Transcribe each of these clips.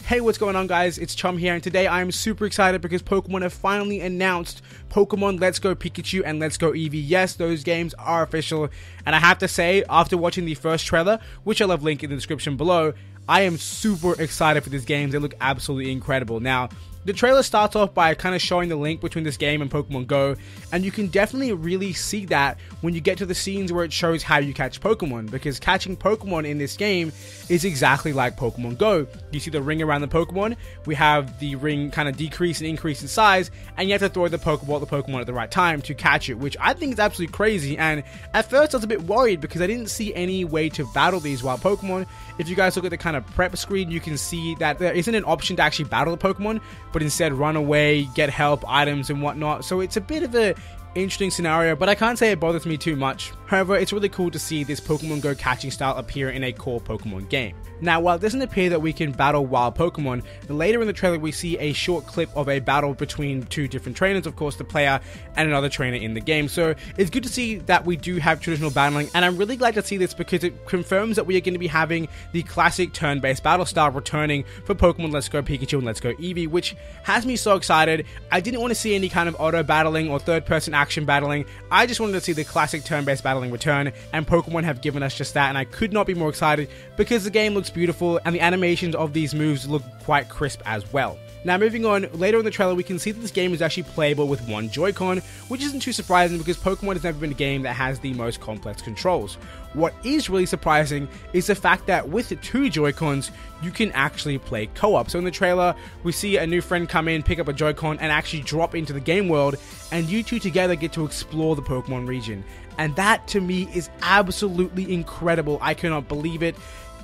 Hey, what's going on, guys? It's Chum here, and today I am super excited because Pokemon have finally announced Pokemon Let's Go Pikachu and Let's Go Eevee. Yes, those games are official, and I have to say, after watching the first trailer, which I'll have linked in the description below, I am super excited for these games. They look absolutely incredible. Now, the trailer starts off by kind of showing the link between this game and Pokemon Go, and you can definitely really see that when you get to the scenes where it shows how you catch Pokemon, because catching Pokemon in this game is exactly like Pokemon Go. You see the ring around the Pokemon, we have the ring kind of decrease and increase in size, and you have to throw the Pokeball at the Pokemon at the right time to catch it, which I think is absolutely crazy. And at first I was a bit worried because I didn't see any way to battle these wild Pokemon. If you guys look at the kind of prep screen, you can see that there isn't an option to actually battle the Pokemon, but instead run away, get help, items and whatnot. So it's a bit of a interesting scenario, but I can't say it bothers me too much. However, it's really cool to see this Pokemon Go catching style appear in a core Pokemon game. Now, while it doesn't appear that we can battle wild Pokemon, later in the trailer we see a short clip of a battle between two different trainers, of course the player and another trainer in the game. So it's good to see that we do have traditional battling, and I'm really glad to see this because it confirms that we are going to be having the classic turn-based battle style returning for Pokemon Let's Go Pikachu and Let's Go Eevee, which has me so excited. I didn't want to see any kind of auto battling or third-person action battling. I just wanted to see the classic turn-based battling return, and Pokemon have given us just that, and I could not be more excited because the game looks beautiful and the animations of these moves look quite crisp as well. Now, moving on, later in the trailer we can see that this game is actually playable with one Joy-Con, which isn't too surprising because Pokemon has never been a game that has the most complex controls. What is really surprising is the fact that with two Joy-Cons, you can actually play co-op. So in the trailer, we see a new friend come in, pick up a Joy-Con, and actually drop into the game world, and you two together get to explore the Pokemon region. And that, to me, is absolutely incredible. I cannot believe it.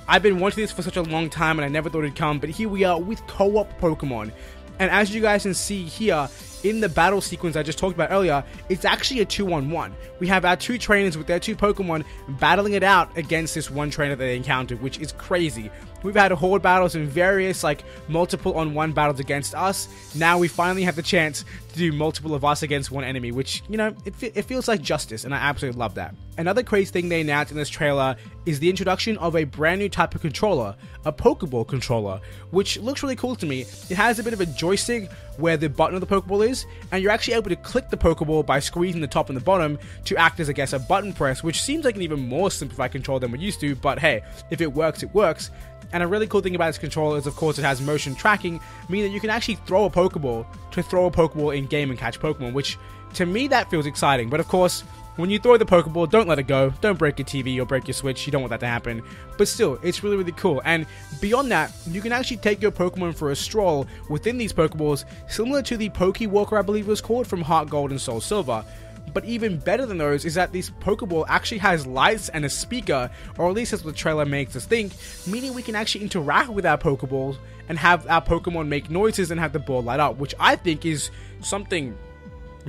I've been wanting this for such a long time and I never thought it'd come, but here we are with co-op Pokemon. And as you guys can see here, in the battle sequence I just talked about earlier, it's actually a 2-on-1. We have our two trainers with their two Pokemon battling it out against this one trainer that they encountered, which is crazy. We've had horde battles and various multiple on one battles against us. Now we finally have the chance to do multiple of us against one enemy, which, you know, it feels like justice, and I absolutely love that. Another crazy thing they announced in this trailer is the introduction of a brand new type of controller, a Pokeball controller, which looks really cool to me. It has a bit of a joystick where the button of the Pokeball is, and you're actually able to click the Pokeball by squeezing the top and the bottom to act as, I guess, a button press, which seems like an even more simplified control than we're used to, but hey, if it works, it works. And a really cool thing about this controller is, of course, it has motion tracking, meaning that you can actually throw a Pokeball in-game and catch Pokemon, which, to me, that feels exciting. But of course, when you throw the Pokeball, don't let it go. Don't break your TV or break your Switch. You don't want that to happen. But still, it's really, really cool. And beyond that, you can actually take your Pokemon for a stroll within these Pokeballs, similar to the Pokewalker, I believe it was called, from Heart Gold and Soul Silver. But even better than those is that this Pokeball actually has lights and a speaker, or at least that's what the trailer makes us think, meaning we can actually interact with our Pokeballs and have our Pokemon make noises and have the ball light up, which I think is something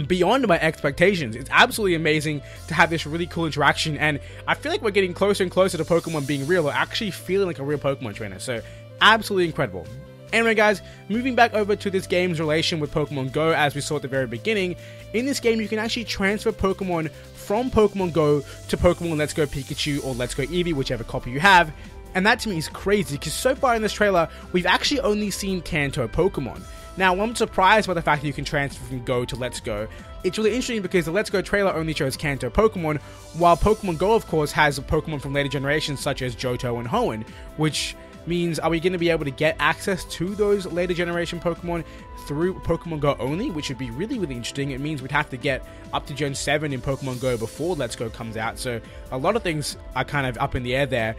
beyond my expectations. It's absolutely amazing to have this really cool interaction, and I feel like we're getting closer and closer to Pokemon being real, or actually feeling like a real Pokemon trainer, so absolutely incredible. Anyway guys, moving back over to this game's relation with Pokemon Go, as we saw at the very beginning, in this game you can actually transfer Pokemon from Pokemon Go to Pokemon Let's Go Pikachu or Let's Go Eevee, whichever copy you have, and that to me is crazy, because so far in this trailer, we've actually only seen Kanto Pokemon. Now, I'm surprised by the fact that you can transfer from Go to Let's Go. It's really interesting because the Let's Go trailer only shows Kanto Pokemon, while Pokemon Go, of course, has Pokemon from later generations such as Johto and Hoenn, which means, are we going to be able to get access to those later generation Pokemon through Pokemon Go only, which would be really, really interesting. It means we'd have to get up to Gen 7 in Pokemon Go before Let's Go comes out, so a lot of things are kind of up in the air there.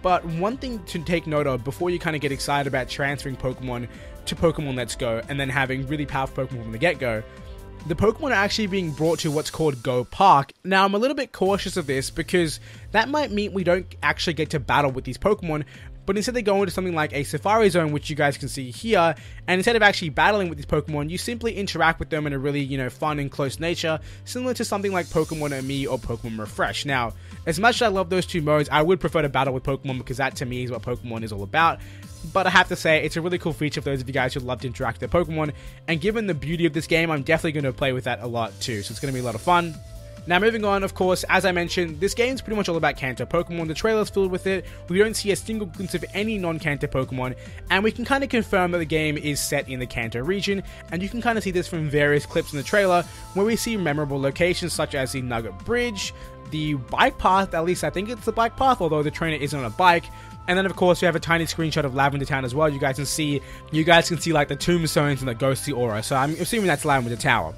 But one thing to take note of before you kind of get excited about transferring Pokemon to Pokemon Let's Go and then having really powerful Pokemon from the get-go, the Pokemon are actually being brought to what's called Go Park. Now, I'm a little bit cautious of this because that might mean we don't actually get to battle with these Pokemon, but instead they go into something like a Safari Zone, which you guys can see here, and instead of actually battling with these Pokemon, you simply interact with them in a really, fun and close nature, similar to something like Pokemon Ami or Pokemon Refresh. Now, as much as I love those two modes, I would prefer to battle with Pokemon because that to me is what Pokemon is all about. But I have to say, it's a really cool feature for those of you guys who love to interact with their Pokemon, and given the beauty of this game, I'm definitely going to play with that a lot too, so it's going to be a lot of fun. Now moving on, of course, as I mentioned, this game's pretty much all about Kanto Pokemon. The trailer's filled with it. We don't see a single glimpse of any non-Kanto Pokemon, and we can kind of confirm that the game is set in the Kanto region, and you can kind of see this from various clips in the trailer, where we see memorable locations such as the Nugget Bridge, the bike path, at least I think it's the bike path, although the trainer isn't on a bike. And then of course we have a tiny screenshot of Lavender Town as well. You guys can see like the tombstones and the ghostly aura, so I'm assuming that's Lavender Tower.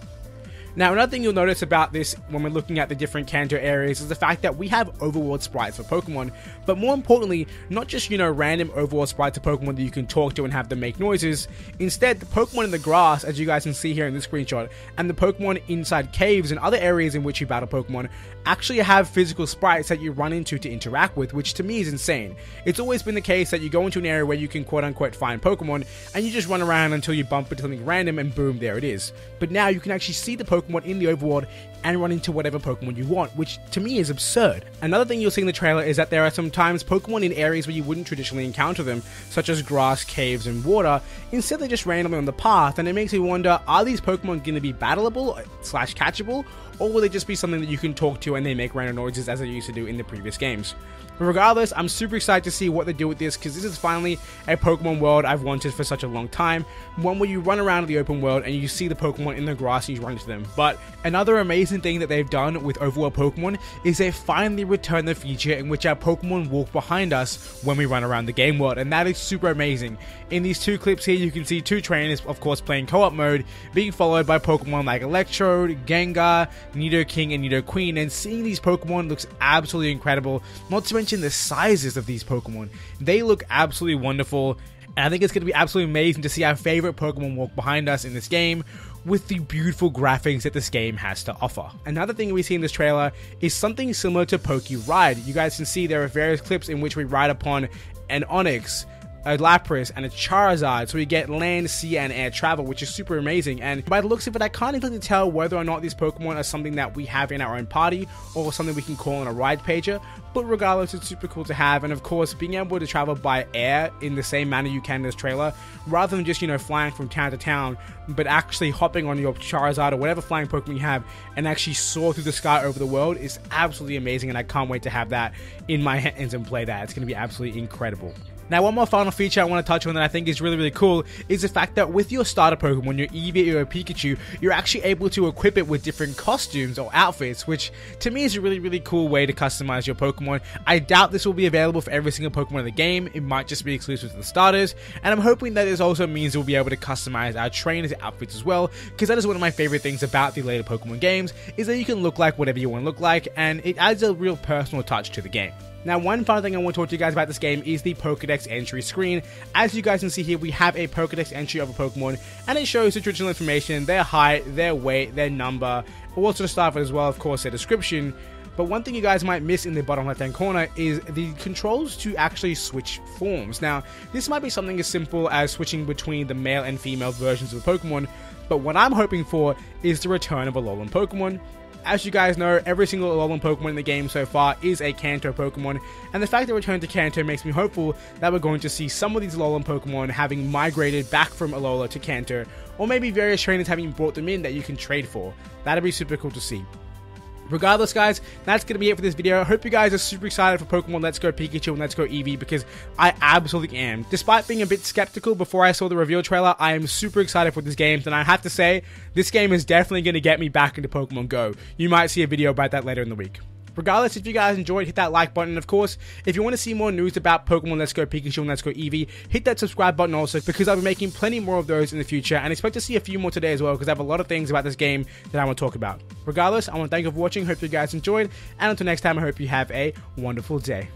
Now, another thing you'll notice about this when we're looking at the different Kanto areas is the fact that we have overworld sprites for Pokemon, but more importantly, not just, random overworld sprites of Pokemon that you can talk to and have them make noises. Instead, the Pokemon in the grass, as you guys can see here in this screenshot, and the Pokemon inside caves and other areas in which you battle Pokemon actually have physical sprites that you run into to interact with, which to me is insane. It's always been the case that you go into an area where you can quote-unquote find Pokemon, and you just run around until you bump into something random and boom, there it is. But now you can actually see the Pokemon in the overworld and run into whatever Pokemon you want, which to me is absurd. Another thing you'll see in the trailer is that there are sometimes Pokemon in areas where you wouldn't traditionally encounter them, such as grass, caves, and water. Instead, they're just randomly on the path, and it makes me wonder, are these Pokemon going to be battleable / catchable, or will they just be something that you can talk to and they make random noises as they used to do in the previous games? But regardless, I'm super excited to see what they do with this, because this is finally a Pokemon world I've wanted for such a long time. One where you run around the open world and you see the Pokemon in the grass and you run into them. But another amazing thing that they've done with overworld Pokemon is they finally returned the feature in which our Pokemon walk behind us when we run around the game world, and that is super amazing. In these two clips here, you can see two trainers, of course, playing co-op mode, being followed by Pokemon like Electrode, Gengar, Nidoking, and Nidoqueen, and seeing these Pokemon looks absolutely incredible, not to mention the sizes of these Pokemon. They look absolutely wonderful, and I think it's going to be absolutely amazing to see our favorite Pokemon walk behind us in this game with the beautiful graphics that this game has to offer. Another thing we see in this trailer is something similar to Poke Ride. You guys can see there are various clips in which we ride upon an Onix, a Lapras, and a Charizard, so we get land, sea, and air travel, which is super amazing. And by the looks of it, I can't exactly tell whether or not these Pokemon are something that we have in our own party or something we can call on a ride pager, but regardless, it's super cool to have. And of course, being able to travel by air in the same manner you can in this trailer, rather than just, flying from town to town, but actually hopping on your Charizard or whatever flying Pokemon you have and actually soar through the sky over the world is absolutely amazing, and I can't wait to have that in my hands and play that. It's going to be absolutely incredible. Now, one more final feature I want to touch on that I think is really, really cool is the fact that with your starter Pokemon, your Eevee or your Pikachu, you're actually able to equip it with different costumes or outfits, which to me is a really, really cool way to customize your Pokemon. I doubt this will be available for every single Pokemon in the game. It might just be exclusive to the starters, and I'm hoping that this also means we'll be able to customize our trainers' outfits as well, because that is one of my favorite things about the later Pokemon games, is that you can look like whatever you want to look like, and it adds a real personal touch to the game. Now, one final thing I want to talk to you guys about this game is the Pokedex entry screen. As you guys can see here, we have a Pokedex entry of a Pokemon, and it shows the traditional information, their height, their weight, their number, all sort of stuff as well, of course, their description. But one thing you guys might miss in the bottom left hand corner is the controls to actually switch forms. Now, this might be something as simple as switching between the male and female versions of a Pokemon, but what I'm hoping for is the return of a Alolan Pokemon. As you guys know, every single Alolan Pokemon in the game so far is a Kanto Pokemon, and the fact that return to Kanto makes me hopeful that we're going to see some of these Alolan Pokemon having migrated back from Alola to Kanto, or maybe various trainers having brought them in that you can trade for. That'd be super cool to see. Regardless, guys, that's going to be it for this video. I hope you guys are super excited for Pokemon Let's Go Pikachu and Let's Go Eevee, because I absolutely am. Despite being a bit skeptical before I saw the reveal trailer, I am super excited for this game, and I have to say, this game is definitely going to get me back into Pokemon Go. You might see a video about that later in the week. Regardless, if you guys enjoyed, hit that like button. And of course, if you want to see more news about Pokemon Let's Go Pikachu and Let's Go Eevee, hit that subscribe button also, because I'll be making plenty more of those in the future, and expect to see a few more today as well, because I have a lot of things about this game that I want to talk about. Regardless, I want to thank you for watching. Hope you guys enjoyed, and until next time, I hope you have a wonderful day.